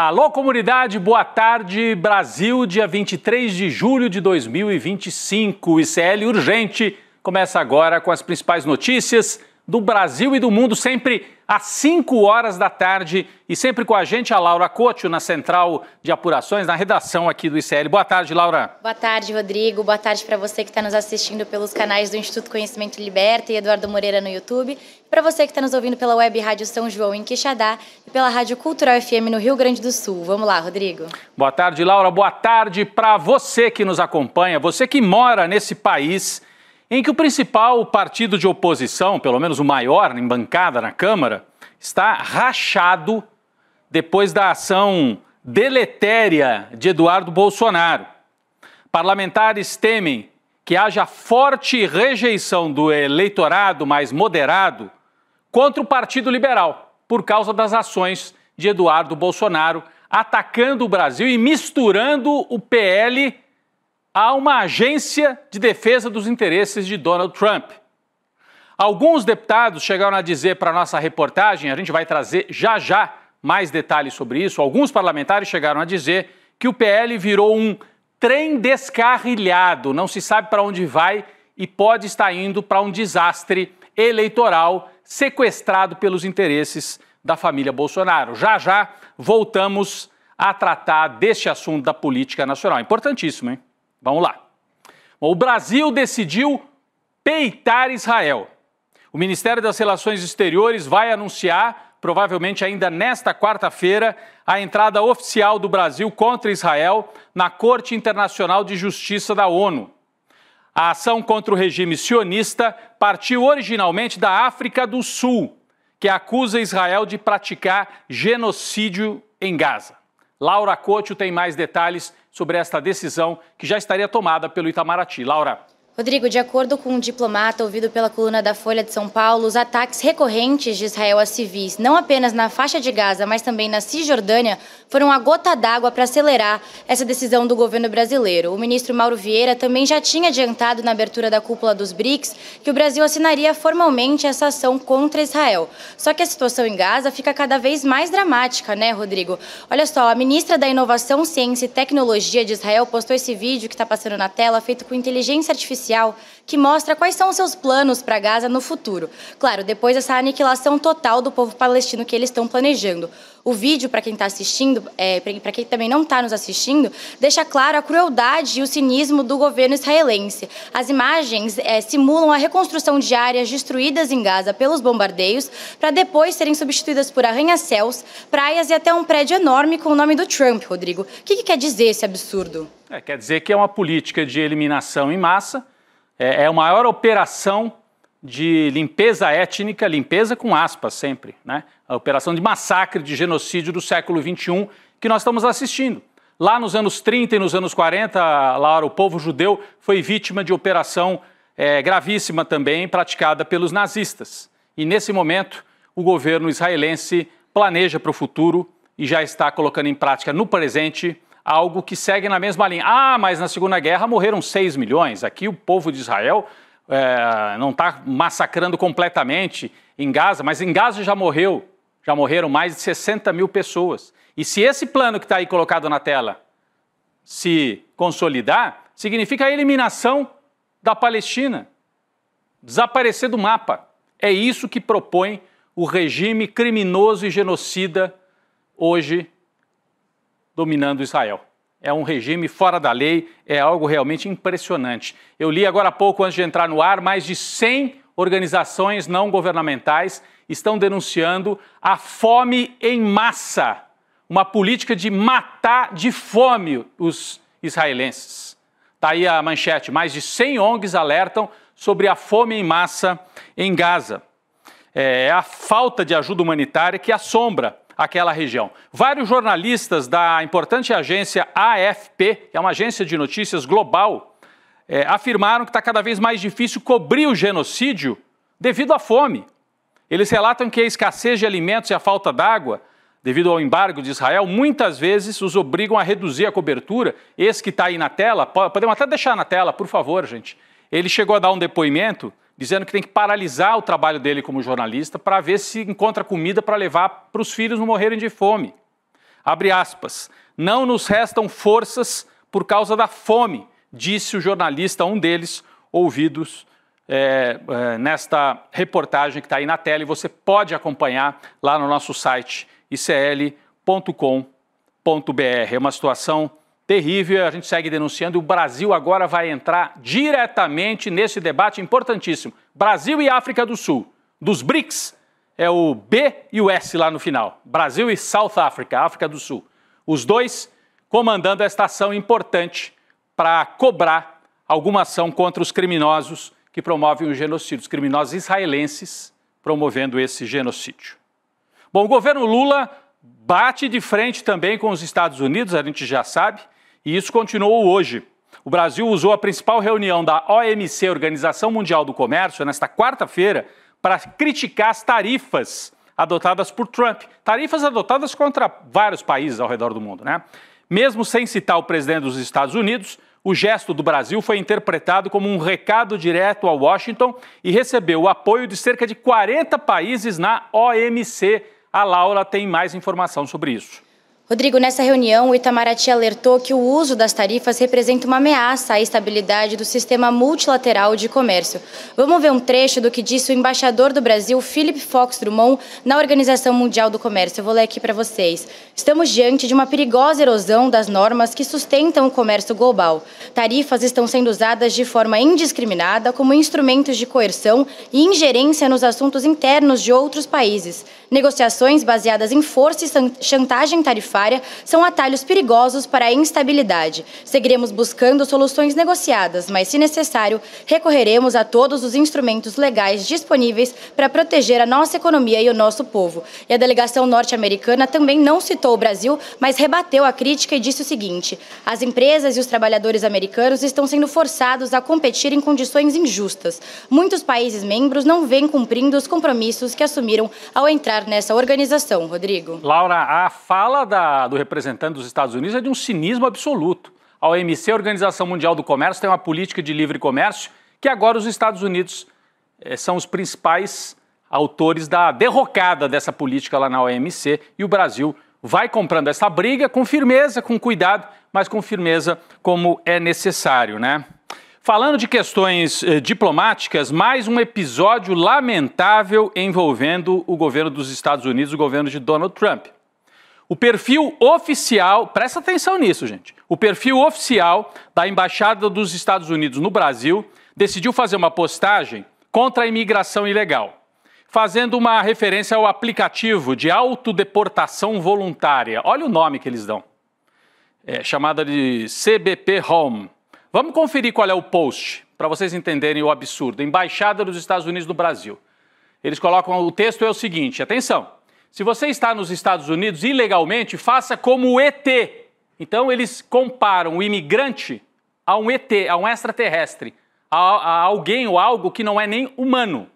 Alô, comunidade, boa tarde, Brasil, dia 23 de julho de 2025. O ICL Urgente começa agora com as principais notícias do Brasil e do mundo, sempre às 5 horas da tarde e sempre com a gente, a Laura Couto, na Central de Apurações, na redação aqui do ICL. Boa tarde, Laura. Boa tarde, Rodrigo. Boa tarde para você que está nos assistindo pelos canais do Instituto Conhecimento Liberta e Eduardo Moreira no YouTube. Para você que está nos ouvindo pela Web Rádio São João em Quixadá e pela Rádio Cultural FM no Rio Grande do Sul. Vamos lá, Rodrigo. Boa tarde, Laura. Boa tarde para você que nos acompanha, você que mora nesse país em que o principal partido de oposição, pelo menos o maior em bancada na Câmara, está rachado depois da ação deletéria de Eduardo Bolsonaro. Parlamentares temem que haja forte rejeição do eleitorado mais moderado contra o Partido Liberal, por causa das ações de Eduardo Bolsonaro, atacando o Brasil e misturando o PL a uma agência de defesa dos interesses de Donald Trump. Alguns deputados chegaram a dizer para a nossa reportagem, a gente vai trazer já mais detalhes sobre isso, alguns parlamentares chegaram a dizer que o PL virou um trem descarrilhado, não se sabe para onde vai e pode estar indo para um desastre eleitoral sequestrado pelos interesses da família Bolsonaro. Já voltamos a tratar deste assunto da política nacional. Importantíssimo, hein? Vamos lá. Bom, o Brasil decidiu peitar Israel. O Ministério das Relações Exteriores vai anunciar, provavelmente ainda nesta quarta-feira, a entrada oficial do Brasil contra Israel na Corte Internacional de Justiça da ONU. A ação contra o regime sionista partiu originalmente da África do Sul, que acusa Israel de praticar genocídio em Gaza. Laura Couto tem mais detalhes sobre esta decisão que já estaria tomada pelo Itamaraty. Laura. Rodrigo, de acordo com um diplomata ouvido pela coluna da Folha de São Paulo, os ataques recorrentes de Israel a civis, não apenas na faixa de Gaza, mas também na Cisjordânia, foram a gota d'água para acelerar essa decisão do governo brasileiro. O ministro Mauro Vieira também já tinha adiantado na abertura da cúpula dos BRICS que o Brasil assinaria formalmente essa ação contra Israel. Só que a situação em Gaza fica cada vez mais dramática, né, Rodrigo? Olha só, a ministra da Inovação, Ciência e Tecnologia de Israel postou esse vídeo que está passando na tela, feito com inteligência artificial, que mostra quais são os seus planos para Gaza no futuro. Claro, depois dessa aniquilação total do povo palestino que eles estão planejando. O vídeo, para quem está assistindo, para quem também não está nos assistindo, deixa claro a crueldade e o cinismo do governo israelense. As imagens simulam a reconstrução de áreas destruídas em Gaza pelos bombardeios, para depois serem substituídas por arranha-céus, praias e até um prédio enorme com o nome do Trump, Rodrigo. O que quer dizer esse absurdo? Quer dizer que é uma política de eliminação em massa. É a maior operação de limpeza étnica, limpeza com aspas sempre, né? A operação de massacre, de genocídio do século XXI que nós estamos assistindo. Lá nos anos 30 e nos anos 40, Laura, o povo judeu foi vítima de operação gravíssima também, praticada pelos nazistas. E nesse momento, o governo israelense planeja para o futuro e já está colocando em prática no presente algo que segue na mesma linha. Mas na Segunda Guerra morreram 6 milhões. Aqui o povo de Israel não está massacrando completamente em Gaza, mas em Gaza já morreram mais de 60 mil pessoas. E se esse plano que está aí colocado na tela se consolidar, significa a eliminação da Palestina, desaparecer do mapa. É isso que propõe o regime criminoso e genocida hoje dominando Israel. É um regime fora da lei, é algo realmente impressionante. Eu li agora há pouco, antes de entrar no ar, mais de 100 organizações não governamentais estão denunciando a fome em massa, uma política de matar de fome os israelenses. Está aí a manchete, mais de 100 ONGs alertam sobre a fome em massa em Gaza. É a falta de ajuda humanitária que assombra aquela região. Vários jornalistas da importante agência AFP, que é uma agência de notícias global, afirmaram que está cada vez mais difícil cobrir o genocídio devido à fome. Eles relatam que a escassez de alimentos e a falta d'água, devido ao embargo de Israel, muitas vezes os obrigam a reduzir a cobertura. Esse que está aí na tela, podemos até deixar na tela, por favor, gente. Ele chegou a dar um depoimento dizendo que tem que paralisar o trabalho dele como jornalista para ver se encontra comida para levar para os filhos não morrerem de fome. Abre aspas. Não nos restam forças por causa da fome, disse o jornalista, um deles, ouvidos nesta reportagem que está aí na tela, e você pode acompanhar lá no nosso site icl.com.br. É uma situação terrível, a gente segue denunciando, e o Brasil agora vai entrar diretamente nesse debate importantíssimo. Brasil e África do Sul. Dos BRICS, é o B e o S lá no final. Brasil e South Africa, África do Sul. Os dois comandando esta ação importante para cobrar alguma ação contra os criminosos que promovem o genocídio, os criminosos israelenses promovendo esse genocídio. Bom, o governo Lula bate de frente também com os Estados Unidos, a gente já sabe, e isso continuou hoje. O Brasil usou a principal reunião da OMC, Organização Mundial do Comércio, nesta quarta-feira, para criticar as tarifas adotadas por Trump. Tarifas adotadas contra vários países ao redor do mundo, né? Mesmo sem citar o presidente dos Estados Unidos, o gesto do Brasil foi interpretado como um recado direto a Washington e recebeu o apoio de cerca de 40 países na OMC. A Laura tem mais informação sobre isso. Rodrigo, nessa reunião, o Itamaraty alertou que o uso das tarifas representa uma ameaça à estabilidade do sistema multilateral de comércio. Vamos ver um trecho do que disse o embaixador do Brasil, Philip Fox Drummond, na Organização Mundial do Comércio. Eu vou ler aqui para vocês. Estamos diante de uma perigosa erosão das normas que sustentam o comércio global. Tarifas estão sendo usadas de forma indiscriminada como instrumentos de coerção e ingerência nos assuntos internos de outros países. Negociações baseadas em força e chantagem tarifária são atalhos perigosos para a instabilidade. Seguiremos buscando soluções negociadas, mas, se necessário, recorreremos a todos os instrumentos legais disponíveis para proteger a nossa economia e o nosso povo. E a delegação norte-americana também não citou o Brasil, mas rebateu a crítica e disse o seguinte: as empresas e os trabalhadores americanos estão sendo forçados a competir em condições injustas. Muitos países membros não vêm cumprindo os compromissos que assumiram ao entrar nessa organização. Rodrigo. Laura, a fala do representante dos Estados Unidos é de um cinismo absoluto. A OMC, a Organização Mundial do Comércio, tem uma política de livre comércio que agora os Estados Unidos são os principais autores da derrocada dessa política lá na OMC, e o Brasil vai comprando essa briga com firmeza, com cuidado, mas com firmeza como é necessário, né? Falando de questões diplomáticas, mais um episódio lamentável envolvendo o governo dos Estados Unidos, o governo de Donald Trump. O perfil oficial, presta atenção nisso, gente, o perfil oficial da Embaixada dos Estados Unidos no Brasil decidiu fazer uma postagem contra a imigração ilegal, fazendo uma referência ao aplicativo de autodeportação voluntária. Olha o nome que eles dão, chamada de CBP Home. Vamos conferir qual é o post, para vocês entenderem o absurdo. Embaixada dos Estados Unidos no Brasil. Eles colocam, o texto é o seguinte, atenção, se você está nos Estados Unidos ilegalmente, faça como o ET. Então eles comparam o imigrante a um ET, a um extraterrestre, a alguém ou algo que não é nem humano.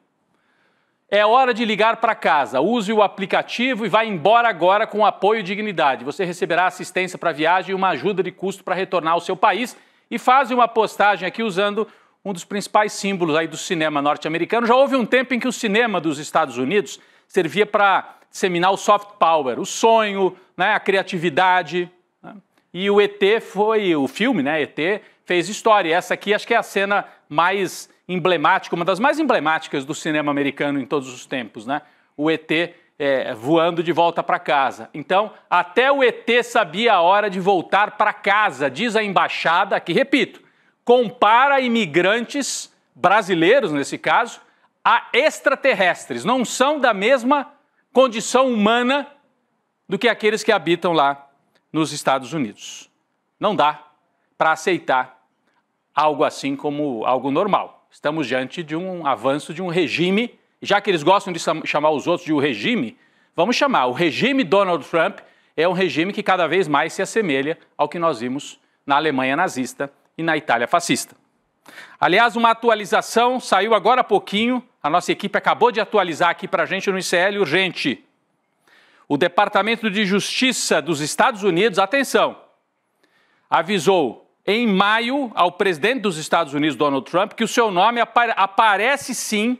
É hora de ligar para casa, use o aplicativo e vá embora agora com apoio e dignidade. Você receberá assistência para viagem e uma ajuda de custo para retornar ao seu país. E fazem uma postagem aqui usando um dos principais símbolos aí do cinema norte-americano. Já houve um tempo em que o cinema dos Estados Unidos servia para disseminar o soft power, o sonho, né, a criatividade. Né? E o ET foi, o filme, né, ET, fez história. Essa aqui acho que é a cena mais emblemática, uma das mais emblemáticas do cinema americano em todos os tempos, né? O ET voando de volta para casa. Então, até o ET sabia a hora de voltar para casa, diz a embaixada, aqui repito, compara imigrantes brasileiros, nesse caso, a extraterrestres. Não são da mesma condição humana do que aqueles que habitam lá nos Estados Unidos. Não dá para aceitar algo assim como algo normal. Estamos diante de um avanço de um regime. Já que eles gostam de chamar os outros de o regime, vamos chamar. O regime Donald Trump é um regime que cada vez mais se assemelha ao que nós vimos na Alemanha nazista e na Itália fascista. Aliás, uma atualização saiu agora há pouquinho, a nossa equipe acabou de atualizar aqui para a gente no ICL urgente. O Departamento de Justiça dos Estados Unidos, atenção, avisou em maio ao presidente dos Estados Unidos, Donald Trump, que o seu nome aparece sim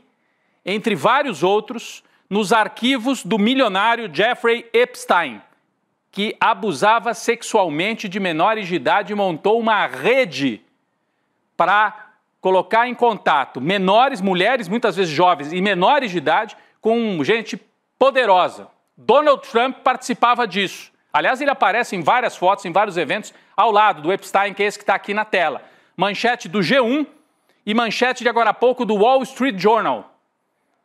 entre vários outros, nos arquivos do milionário Jeffrey Epstein. que abusava sexualmente de menores de idade e montou uma rede para colocar em contato menores, mulheres, muitas vezes jovens e menores de idade, com gente poderosa. Donald Trump participava disso. Aliás, ele aparece em várias fotos, em vários eventos, ao lado do Epstein, que é esse que está aqui na tela. Manchete do G1 e manchete de agora há pouco do Wall Street Journal.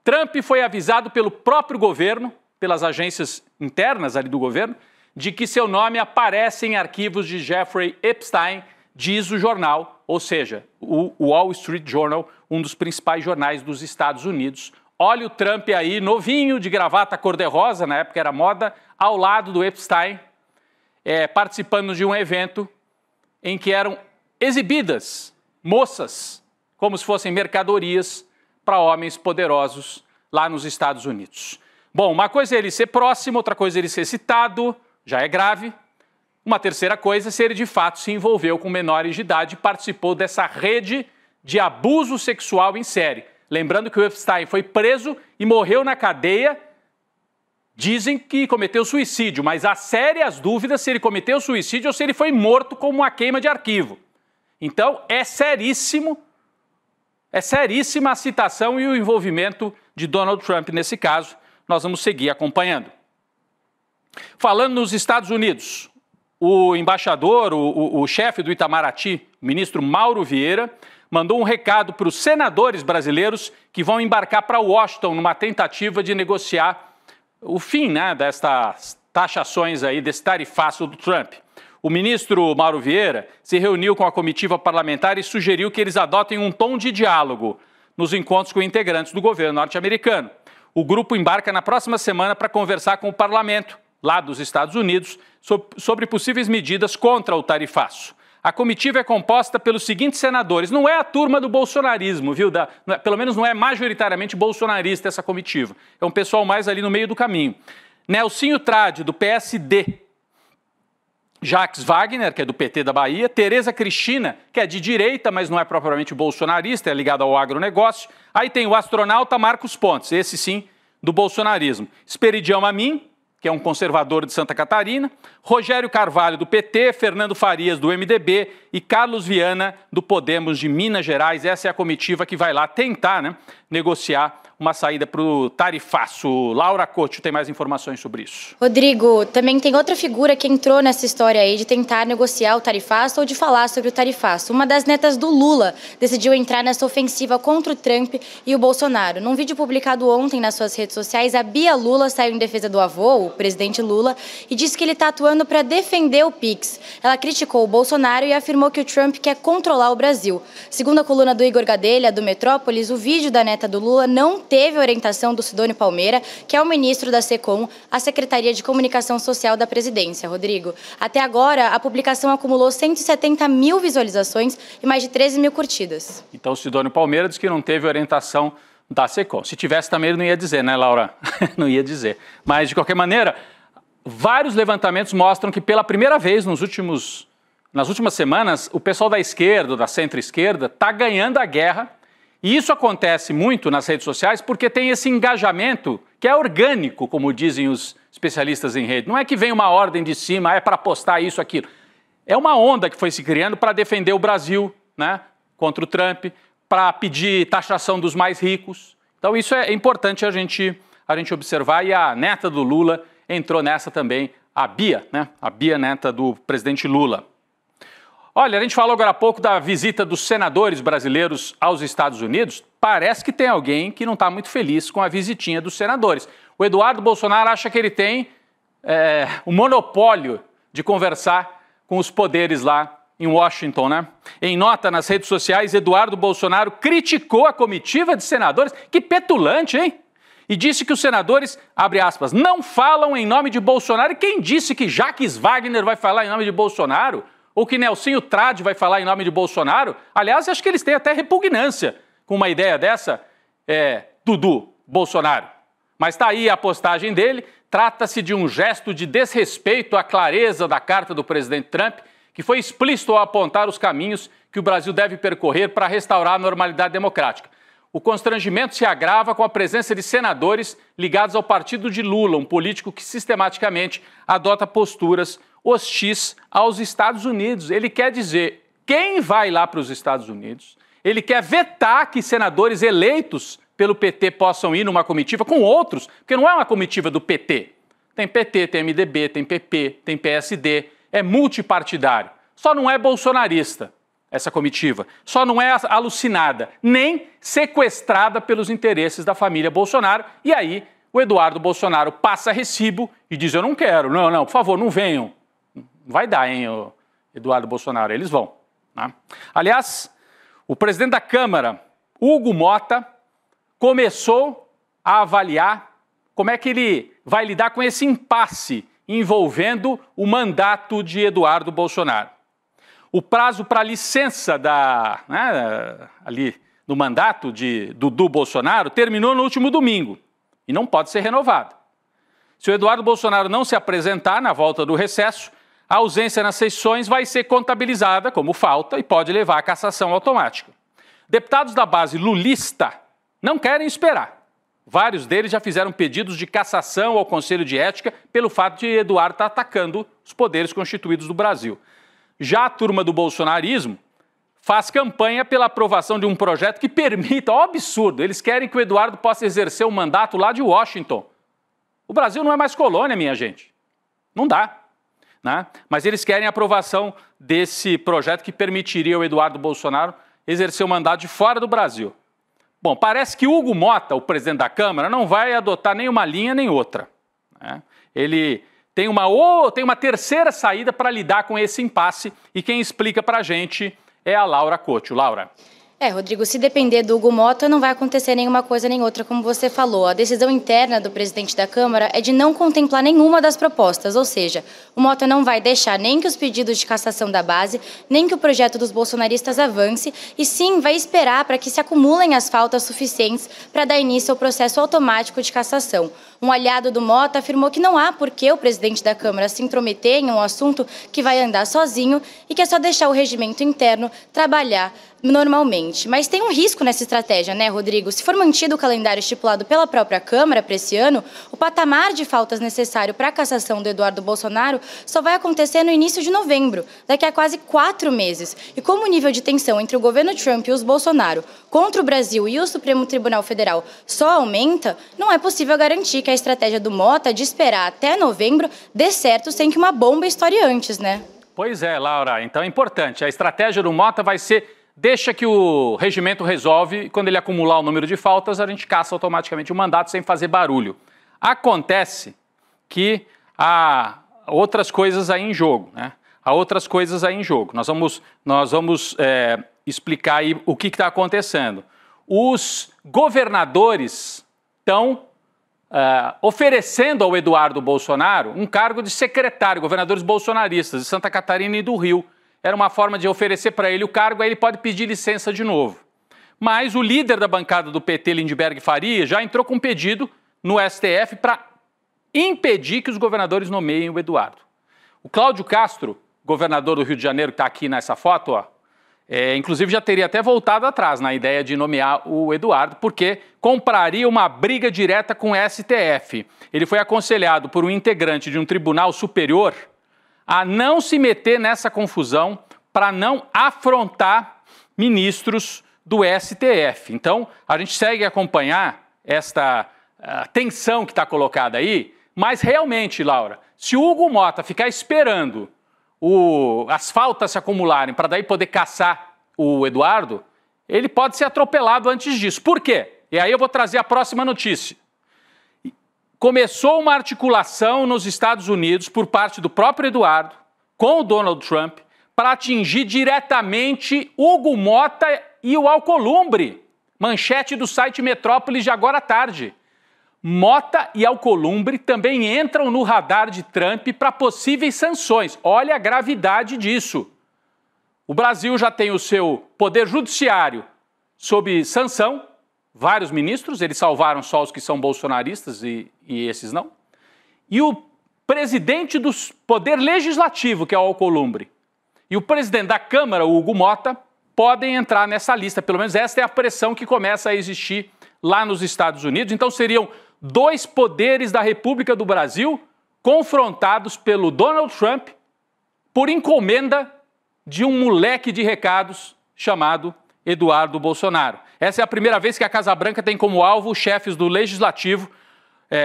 Trump foi avisado pelo próprio governo, pelas agências internas ali do governo, de que seu nome aparece em arquivos de Jeffrey Epstein, diz o jornal, ou seja, o Wall Street Journal, um dos principais jornais dos Estados Unidos. Olha o Trump aí, novinho, de gravata cor-de-rosa, na época era moda, ao lado do Epstein, participando de um evento em que eram exibidas moças, como se fossem mercadorias, para homens poderosos lá nos Estados Unidos. Bom, uma coisa é ele ser próximo, outra coisa é ele ser citado, já é grave. Uma terceira coisa é se ele de fato se envolveu com menores de idade e participou dessa rede de abuso sexual em série. Lembrando que o Epstein foi preso e morreu na cadeia. Dizem que cometeu suicídio, mas há sérias dúvidas se ele cometeu suicídio ou se ele foi morto como uma queima de arquivo. Então, é seríssima a citação e o envolvimento de Donald Trump nesse caso. Nós vamos seguir acompanhando. Falando nos Estados Unidos, o embaixador, o chefe do Itamaraty, o ministro Mauro Vieira, mandou um recado para os senadores brasileiros que vão embarcar para Washington numa tentativa de negociar o fim, destas taxações aí, desse tarifaço do Trump. O ministro Mauro Vieira se reuniu com a comitiva parlamentar e sugeriu que eles adotem um tom de diálogo nos encontros com integrantes do governo norte-americano. O grupo embarca na próxima semana para conversar com o parlamento, lá dos Estados Unidos, sobre possíveis medidas contra o tarifaço. A comitiva é composta pelos seguintes senadores. Não é a turma do bolsonarismo, viu? Pelo menos não é majoritariamente bolsonarista essa comitiva. É um pessoal mais ali no meio do caminho. Nelsinho Trade, do PSD. Jacques Wagner, que é do PT da Bahia. Tereza Cristina, que é de direita, mas não é propriamente bolsonarista, é ligada ao agronegócio. Aí tem o astronauta Marcos Pontes, esse sim, do bolsonarismo. Esperidião Amin, que é um conservador de Santa Catarina, Rogério Carvalho, do PT, Fernando Farias, do MDB e Carlos Viana, do Podemos de Minas Gerais. Essa é a comitiva que vai lá tentar negociar uma saída para o tarifaço. Laura Couto tem mais informações sobre isso. Rodrigo, também tem outra figura que entrou nessa história aí de tentar negociar o tarifaço ou de falar sobre o tarifaço. Uma das netas do Lula decidiu entrar nessa ofensiva contra o Trump e o Bolsonaro. Num vídeo publicado ontem nas suas redes sociais, a Bia Lula saiu em defesa do avô, o presidente Lula, e disse que ele está atuando para defender o Pix. Ela criticou o Bolsonaro e afirmou que o Trump quer controlar o Brasil. Segundo a coluna do Igor Gadelha, do Metrópolis, o vídeo da neta do Lula não teve orientação do Sidônio Palmeira, que é o ministro da SECOM, a Secretaria de Comunicação Social da Presidência. Rodrigo, até agora a publicação acumulou 170 mil visualizações e mais de 13 mil curtidas. Então o Sidônio Palmeira diz que não teve orientação da SECOM. Se tivesse também ele não ia dizer, né, Laura? Não ia dizer. Mas de qualquer maneira, vários levantamentos mostram que pela primeira vez nas últimas semanas, o pessoal da esquerda, da centro-esquerda, está ganhando a guerra. E isso acontece muito nas redes sociais porque tem esse engajamento que é orgânico, como dizem os especialistas em rede. Não é que vem uma ordem de cima, é para postar isso, aquilo. É uma onda que foi se criando para defender o Brasil, contra o Trump, para pedir taxação dos mais ricos. Então isso é importante a gente observar, e a neta do Lula entrou nessa também, a Bia, a Bia, neta do presidente Lula. Olha, a gente falou agora há pouco da visita dos senadores brasileiros aos Estados Unidos. Parece que tem alguém que não está muito feliz com a visitinha dos senadores. O Eduardo Bolsonaro acha que ele tem o monopólio de conversar com os poderes lá em Washington, Em nota nas redes sociais, Eduardo Bolsonaro criticou a comitiva de senadores. Que petulante, hein? E disse que os senadores, abre aspas, não falam em nome de Bolsonaro. E quem disse que Jacques Wagner vai falar em nome de Bolsonaro? Ou que Nelsinho Trade vai falar em nome de Bolsonaro? Aliás, acho que eles têm até repugnância com uma ideia dessa, Dudu Bolsonaro. Mas está aí a postagem dele. Trata-se de um gesto de desrespeito à clareza da carta do presidente Trump, que foi explícito ao apontar os caminhos que o Brasil deve percorrer para restaurar a normalidade democrática. o constrangimento se agrava com a presença de senadores ligados ao partido de Lula, um político que sistematicamente adota posturas hostis aos Estados Unidos. Ele quer dizer, quem vai lá para os Estados Unidos, ele quer vetar que senadores eleitos pelo PT possam ir numa comitiva com outros, porque não é uma comitiva do PT. Tem PT, tem MDB, tem PP, tem PSD, é multipartidário. Só não é bolsonarista essa comitiva, só não é alucinada, nem sequestrada pelos interesses da família Bolsonaro. E aí o Eduardo Bolsonaro passa recibo e diz, eu não quero, não, por favor, não venham. Não vai dar, hein, Eduardo Bolsonaro, eles vão. Né? Aliás, o presidente da Câmara, Hugo Motta, começou a avaliar como é que ele vai lidar com esse impasse envolvendo o mandato de Eduardo Bolsonaro. O prazo para licença ali do mandato de Dudu Bolsonaro terminou no último domingo e não pode ser renovado. Se o Eduardo Bolsonaro não se apresentar na volta do recesso, a ausência nas sessões vai ser contabilizada como falta e pode levar à cassação automática. Deputados da base lulista não querem esperar. Vários deles já fizeram pedidos de cassação ao Conselho de Ética pelo fato de Eduardo estar atacando os poderes constituídos do Brasil. Já a turma do bolsonarismo faz campanha pela aprovação de um projeto que permita, ó, absurdo, eles querem que o Eduardo possa exercer o mandato lá de Washington. O Brasil não é mais colônia, minha gente. Não dá. Né? Mas eles querem a aprovação desse projeto que permitiria ao Eduardo Bolsonaro exercer o mandato de fora do Brasil. Bom, parece que Hugo Motta, o presidente da Câmara, não vai adotar nem uma linha nem outra. Né? Ele tem uma terceira saída para lidar com esse impasse e quem explica para a gente é a Laura Couto. Laura. Rodrigo, se depender do Hugo Motta, não vai acontecer nenhuma coisa nem outra, como você falou. A decisão interna do presidente da Câmara é de não contemplar nenhuma das propostas, ou seja, o Motta não vai deixar nem que os pedidos de cassação da base, nem que o projeto dos bolsonaristas avance, e sim vai esperar para que se acumulem as faltas suficientes para dar início ao processo automático de cassação. Um aliado do Motta afirmou que não há por que o presidente da Câmara se intrometer em um assunto que vai andar sozinho e que é só deixar o regimento interno trabalhar normalmente. Mas tem um risco nessa estratégia, né, Rodrigo? Se for mantido o calendário estipulado pela própria Câmara para esse ano, o patamar de faltas necessário para a cassação do Eduardo Bolsonaro só vai acontecer no início de novembro, daqui a quase 4 meses. E como o nível de tensão entre o governo Trump e os Bolsonaro contra o Brasil e o Supremo Tribunal Federal só aumenta, não é possível garantir que a estratégia do Motta de esperar até novembro dê certo sem que uma bomba estoure antes, né? Pois é, Laura. Então é importante. A estratégia do Motta vai ser: deixa que o regimento resolve, e quando ele acumular o número de faltas, a gente caça automaticamente o mandato sem fazer barulho. Acontece que há outras coisas aí em jogo, né? Há outras coisas aí em jogo. Nós vamos explicar aí o que está acontecendo. Os governadores estão oferecendo ao Eduardo Bolsonaro um cargo de secretário, governadores bolsonaristas de Santa Catarina e do Rio. Era uma forma de oferecer para ele o cargo, aí ele pode pedir licença de novo. Mas o líder da bancada do PT, Lindenberg Faria, já entrou com um pedido no STF para impedir que os governadores nomeiem o Eduardo. O Cláudio Castro, governador do Rio de Janeiro, que está aqui nessa foto, inclusive já teria até voltado atrás na ideia de nomear o Eduardo, porque compraria uma briga direta com o STF. Ele foi aconselhado por um integrante de um tribunal superior a não se meter nessa confusão para não afrontar ministros do STF. Então, a gente segue a acompanhar esta tensão que está colocada aí, mas realmente, Laura, se o Hugo Motta ficar esperando as faltas se acumularem para daí poder caçar o Eduardo, ele pode ser atropelado antes disso. Por quê? E aí eu vou trazer a próxima notícia. Começou uma articulação nos Estados Unidos por parte do próprio Eduardo com o Donald Trump para atingir diretamente Hugo Motta e o Alcolumbre. Manchete do site Metrópolis de agora à tarde. Motta e Alcolumbre também entram no radar de Trump para possíveis sanções. Olha a gravidade disso. O Brasil já tem o seu poder judiciário sob sanção. Vários ministros, eles salvaram só os que são bolsonaristas e esses não. E o presidente do Poder Legislativo, que é o Alcolumbre, e o presidente da Câmara, o Hugo Motta, podem entrar nessa lista. Pelo menos esta é a pressão que começa a existir lá nos Estados Unidos. Então seriam dois poderes da República do Brasil confrontados pelo Donald Trump por encomenda de um moleque de recados chamado Eduardo Bolsonaro. Essa é a primeira vez que a Casa Branca tem como alvo os chefes do Legislativo.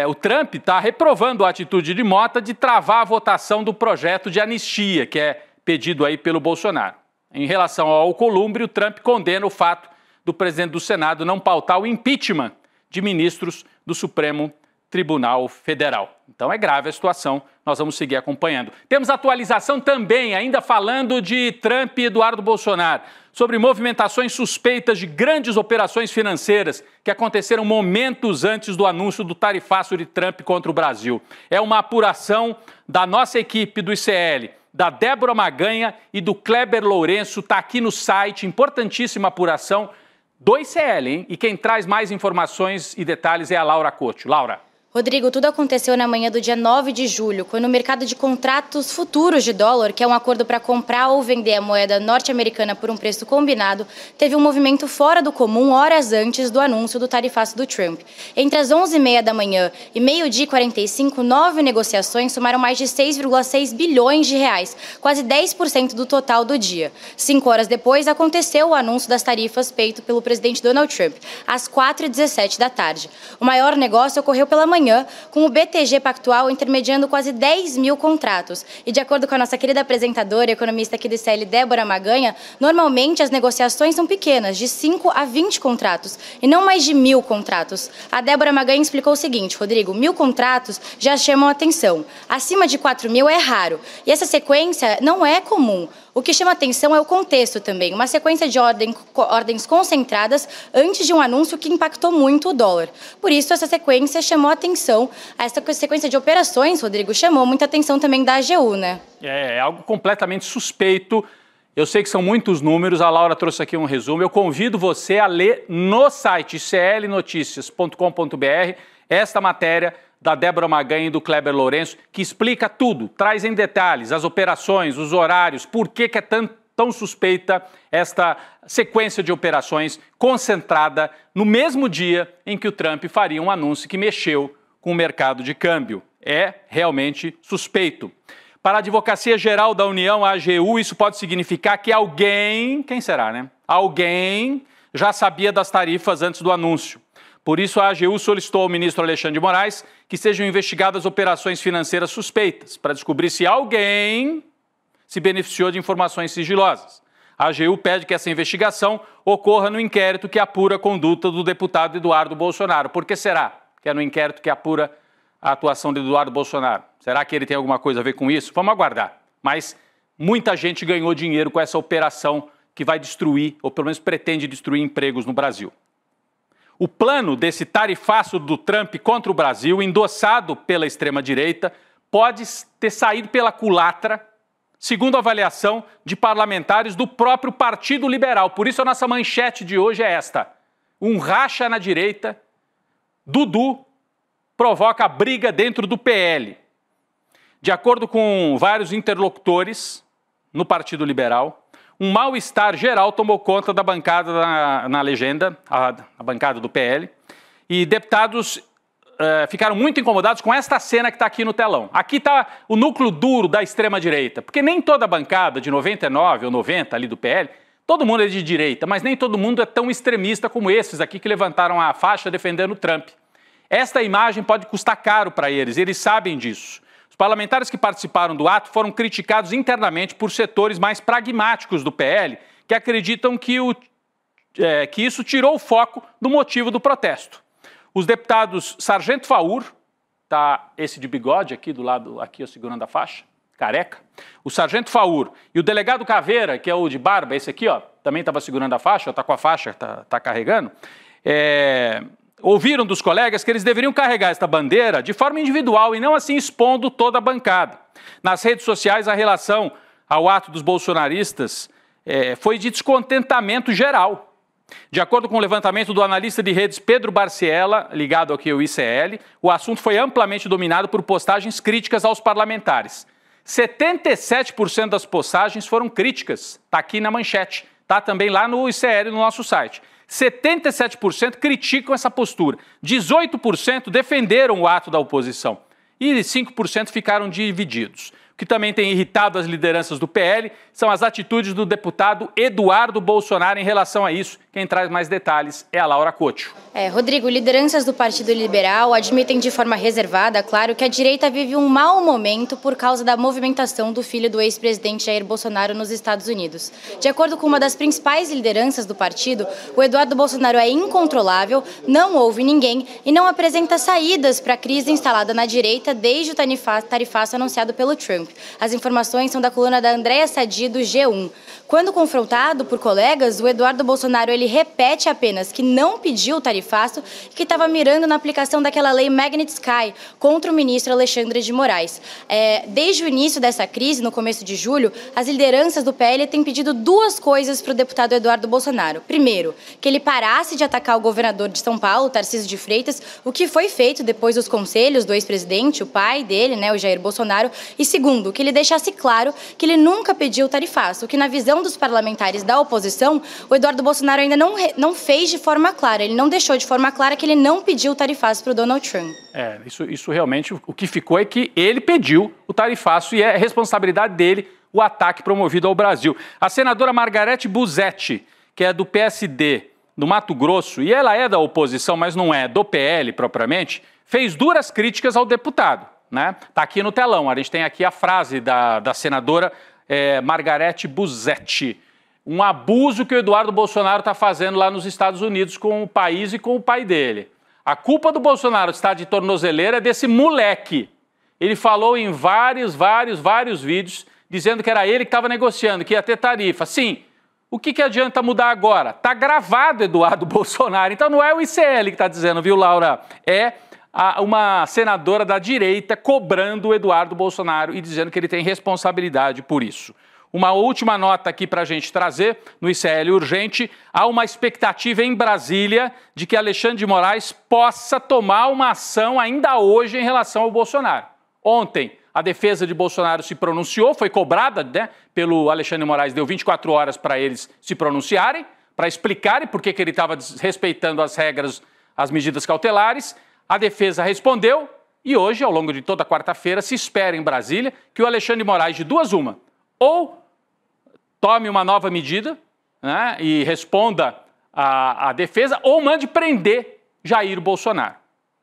O Trump está reprovando a atitude de Mota de travar a votação do projeto de anistia, que é pedido aí pelo Bolsonaro. Em relação ao Alcolumbre, o Trump condena o fato do presidente do Senado não pautar o impeachment de ministros do Supremo Tribunal Federal. Então é grave a situação, nós vamos seguir acompanhando. Temos atualização também, ainda falando de Trump e Eduardo Bolsonaro, sobre movimentações suspeitas de grandes operações financeiras que aconteceram momentos antes do anúncio do tarifaço de Trump contra o Brasil. É uma apuração da nossa equipe do ICL, da Débora Maganha e do Kleber Lourenço, está aqui no site, importantíssima apuração do ICL, hein? E quem traz mais informações e detalhes é a Laura Couto. Laura. Rodrigo, tudo aconteceu na manhã do dia 9 de julho, quando o mercado de contratos futuros de dólar, que é um acordo para comprar ou vender a moeda norte-americana por um preço combinado, teve um movimento fora do comum horas antes do anúncio do tarifaço do Trump. Entre as 11h30 da manhã e meio-dia e 45, 9 negociações somaram mais de 6,6 bilhões de reais, quase 10% do total do dia. 5 horas depois, aconteceu o anúncio das tarifas feito pelo presidente Donald Trump, às 4h17 da tarde. O maior negócio ocorreu pela manhã, com o BTG Pactual intermediando quase 10 mil contratos. E de acordo com a nossa querida apresentadora e economista aqui do ICL, Débora Maganha, normalmente as negociações são pequenas, de 5 a 20 contratos, e não mais de 1.000 contratos. A Débora Maganha explicou o seguinte, Rodrigo, 1.000 contratos já chamam a atenção. Acima de 4.000 é raro. E essa sequência não é comum. O que chama atenção é o contexto também, uma sequência de ordens concentradas antes de um anúncio que impactou muito o dólar. Por isso, essa sequência chamou atenção, essa sequência de operações, Rodrigo, chamou muita atenção também da AGU, né? É algo completamente suspeito. Eu sei que são muitos números, a Laura trouxe aqui um resumo. Eu convido você a ler no site clnoticias.com.br esta matéria da Débora Maganha e do Kleber Lourenço, que explica tudo, traz em detalhes as operações, os horários, por que é tão suspeita esta sequência de operações concentrada no mesmo dia em que o Trump faria um anúncio que mexeu com o mercado de câmbio. É realmente suspeito. Para a Advocacia Geral da União, a AGU, isso pode significar que alguém, quem será, né? Alguém já sabia das tarifas antes do anúncio. Por isso, a AGU solicitou ao ministro Alexandre de Moraes que sejam investigadas operações financeiras suspeitas, para descobrir se alguém se beneficiou de informações sigilosas. A AGU pede que essa investigação ocorra no inquérito que apura a conduta do deputado Eduardo Bolsonaro. Por que será que é no inquérito que apura a atuação de Eduardo Bolsonaro? Será que ele tem alguma coisa a ver com isso? Vamos aguardar. Mas muita gente ganhou dinheiro com essa operação que vai destruir, ou pelo menos pretende destruir, empregos no Brasil. O plano desse tarifaço do Trump contra o Brasil, endossado pela extrema-direita, pode ter saído pela culatra, segundo a avaliação de parlamentares do próprio Partido Liberal. Por isso a nossa manchete de hoje é esta. Um racha na direita, Dudu provoca briga dentro do PL. De acordo com vários interlocutores no Partido Liberal, um mal-estar geral tomou conta da bancada na legenda, a bancada do PL, e deputados ficaram muito incomodados com esta cena que está aqui no telão. Aqui está o núcleo duro da extrema-direita, porque nem toda a bancada de 99 ou 90 ali do PL, todo mundo é de direita, mas nem todo mundo é tão extremista como esses aqui que levantaram a faixa defendendo o Trump. Esta imagem pode custar caro para eles, eles sabem disso. Os parlamentares que participaram do ato foram criticados internamente por setores mais pragmáticos do PL, que acreditam que isso tirou o foco do motivo do protesto. Os deputados Sargento Faur, tá esse de bigode aqui do lado, aqui segurando a faixa, careca, o Sargento Faur e o delegado Caveira, que é o de barba, esse aqui, ó, também estava segurando a faixa, está com a faixa, tá carregando, ouviram dos colegas que eles deveriam carregar esta bandeira de forma individual e não assim expondo toda a bancada. Nas redes sociais, a relação ao ato dos bolsonaristas foi de descontentamento geral. De acordo com o levantamento do analista de redes Pedro Barciela, ligado aqui ao ICL, o assunto foi amplamente dominado por postagens críticas aos parlamentares. 77% das postagens foram críticas, está aqui na manchete. Tá também lá no ICL, no nosso site. 77% criticam essa postura. 18% defenderam o ato da oposição. E 5% ficaram divididos. O que também tem irritado as lideranças do PL são as atitudes do deputado Eduardo Bolsonaro em relação a isso. Quem traz mais detalhes é a Laura Couto. Rodrigo, lideranças do Partido Liberal admitem de forma reservada, claro, que a direita vive um mau momento por causa da movimentação do filho do ex-presidente Jair Bolsonaro nos Estados Unidos. De acordo com uma das principais lideranças do partido, o Eduardo Bolsonaro é incontrolável, não ouve ninguém e não apresenta saídas para a crise instalada na direita desde o tarifaço anunciado pelo Trump. As informações são da coluna da Andréa Sadi, do G1. Quando confrontado por colegas, o Eduardo Bolsonaro ele repete apenas que não pediu o tarifaço e que estava mirando na aplicação daquela lei Magnitsky contra o ministro Alexandre de Moraes. Desde o início dessa crise, no começo de julho, as lideranças do PL têm pedido duas coisas para o deputado Eduardo Bolsonaro. Primeiro, que ele parasse de atacar o governador de São Paulo, Tarcísio de Freitas, o que foi feito depois dos conselhos do ex-presidente, o pai dele, o Jair Bolsonaro. E segundo, que ele deixasse claro que ele nunca pediu o tarifaço, que na visão dos parlamentares da oposição, o Eduardo Bolsonaro ainda não fez de forma clara, ele não deixou de forma clara que ele não pediu o tarifaço para o Donald Trump. Isso realmente, o que ficou é que ele pediu o tarifaço e é responsabilidade dele o ataque promovido ao Brasil. A senadora Margarete Busetti, que é do PSD do Mato Grosso, e ela é da oposição, mas não é do PL propriamente, fez duras críticas ao deputado. Tá aqui no telão, a gente tem aqui a frase da senadora Margarete Busetti. Um abuso que o Eduardo Bolsonaro está fazendo lá nos Estados Unidos com o país e com o pai dele. A culpa do Bolsonaro estar de tornozeleira é desse moleque. Ele falou em vários vídeos dizendo que era ele que estava negociando, que ia ter tarifa. Sim, o que adianta mudar agora? Está gravado Eduardo Bolsonaro, então não é o ICL que está dizendo, viu, Laura? É uma senadora da direita cobrando o Eduardo Bolsonaro e dizendo que ele tem responsabilidade por isso. Uma última nota aqui para a gente trazer, no ICL Urgente, há uma expectativa em Brasília de que Alexandre de Moraes possa tomar uma ação ainda hoje em relação ao Bolsonaro. Ontem, a defesa de Bolsonaro se pronunciou, foi cobrada pelo Alexandre de Moraes, deu 24 horas para eles se pronunciarem, para explicarem por que ele estava desrespeitando as regras, as medidas cautelares. A defesa respondeu e hoje, ao longo de toda quarta-feira, se espera em Brasília que o Alexandre de Moraes, de duas uma, ou tome uma nova medida e responda à defesa, ou mande prender Jair Bolsonaro.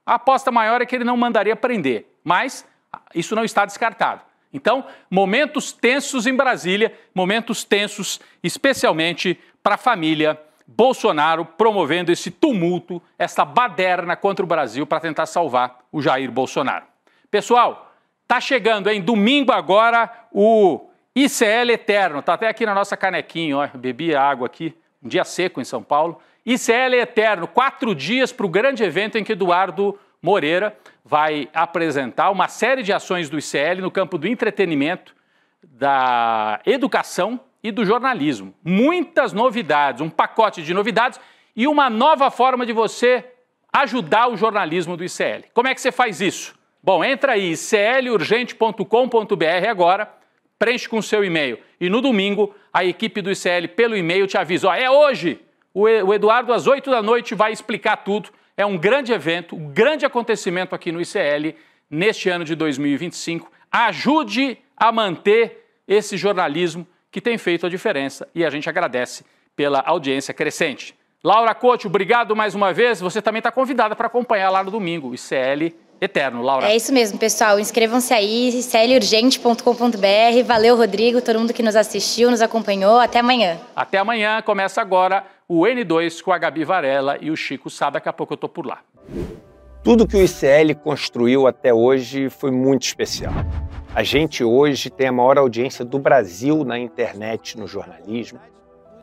A aposta maior é que ele não mandaria prender, mas isso não está descartado. Então, momentos tensos em Brasília, momentos tensos especialmente para a família Bolsonaro, promovendo esse tumulto, essa baderna contra o Brasil para tentar salvar o Jair Bolsonaro. Pessoal, tá chegando, hein? Domingo agora o ICL Eterno, tá até aqui na nossa canequinha, ó, bebi água aqui, um dia seco em São Paulo. ICL Eterno, 4 dias para o grande evento em que Eduardo Moreira vai apresentar uma série de ações do ICL no campo do entretenimento, da educação e do jornalismo. Muitas novidades, um pacote de novidades e uma nova forma de você ajudar o jornalismo do ICL. Como é que você faz isso? Bom, entra aí, iclurgente.com.br agora, preenche com o seu e-mail. E no domingo, a equipe do ICL, pelo e-mail, te avisa. Ó, é hoje! O Eduardo, às 8 da noite, vai explicar tudo. É um grande evento, um grande acontecimento aqui no ICL, neste ano de 2025. Ajude a manter esse jornalismo que tem feito a diferença. E a gente agradece pela audiência crescente. Laura Couto, obrigado mais uma vez. Você também está convidada para acompanhar lá no domingo, o ICL Eterno, Laura. É isso mesmo, pessoal. Inscrevam-se aí, iclurgente.com.br. Valeu, Rodrigo, todo mundo que nos assistiu, nos acompanhou. Até amanhã. Até amanhã. Começa agora o N2 com a Gabi Varela e o Chico Sá. Daqui a pouco eu estou por lá. Tudo que o ICL construiu até hoje foi muito especial. A gente hoje tem a maior audiência do Brasil na internet, no jornalismo.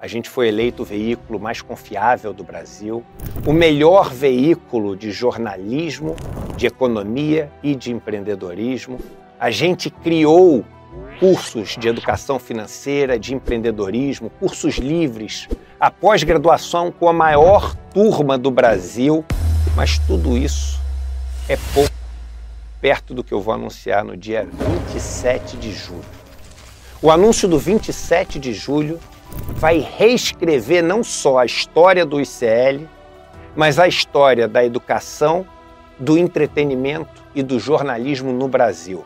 A gente foi eleito o veículo mais confiável do Brasil, o melhor veículo de jornalismo, de economia e de empreendedorismo. A gente criou cursos de educação financeira, de empreendedorismo, cursos livres, a pós-graduação com a maior turma do Brasil. Mas tudo isso é pouco perto do que eu vou anunciar no dia 27 de julho. O anúncio do 27 de julho vai reescrever não só a história do ICL, mas a história da educação, do entretenimento e do jornalismo no Brasil.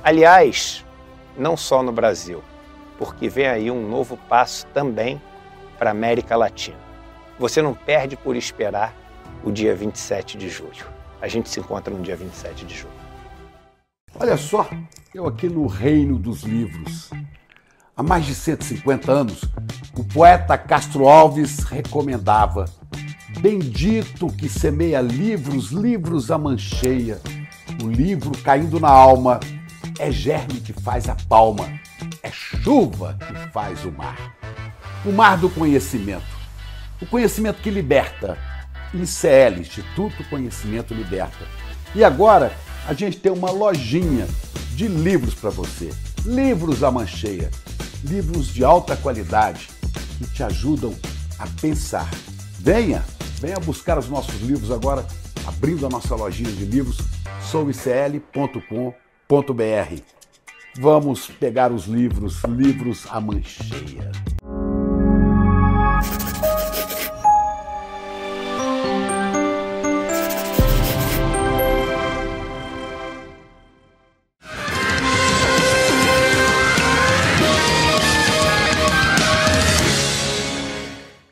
Aliás, não só no Brasil, porque vem aí um novo passo também para a América Latina. Você não perde por esperar o dia 27 de julho. A gente se encontra no dia 27 de julho. Olha só, eu aqui no reino dos livros. Há mais de 150 anos, o poeta Castro Alves recomendava: bendito que semeia livros, livros a mancheia. O livro caindo na alma é germe que faz a palma, é chuva que faz o mar. O mar do conhecimento, o conhecimento que liberta. ICL, Instituto Conhecimento Liberta. E agora a gente tem uma lojinha de livros para você. Livros à mancheia, livros de alta qualidade que te ajudam a pensar. Venha buscar os nossos livros agora, abrindo a nossa lojinha de livros, souicl.com.br. Vamos pegar os livros à mancheia.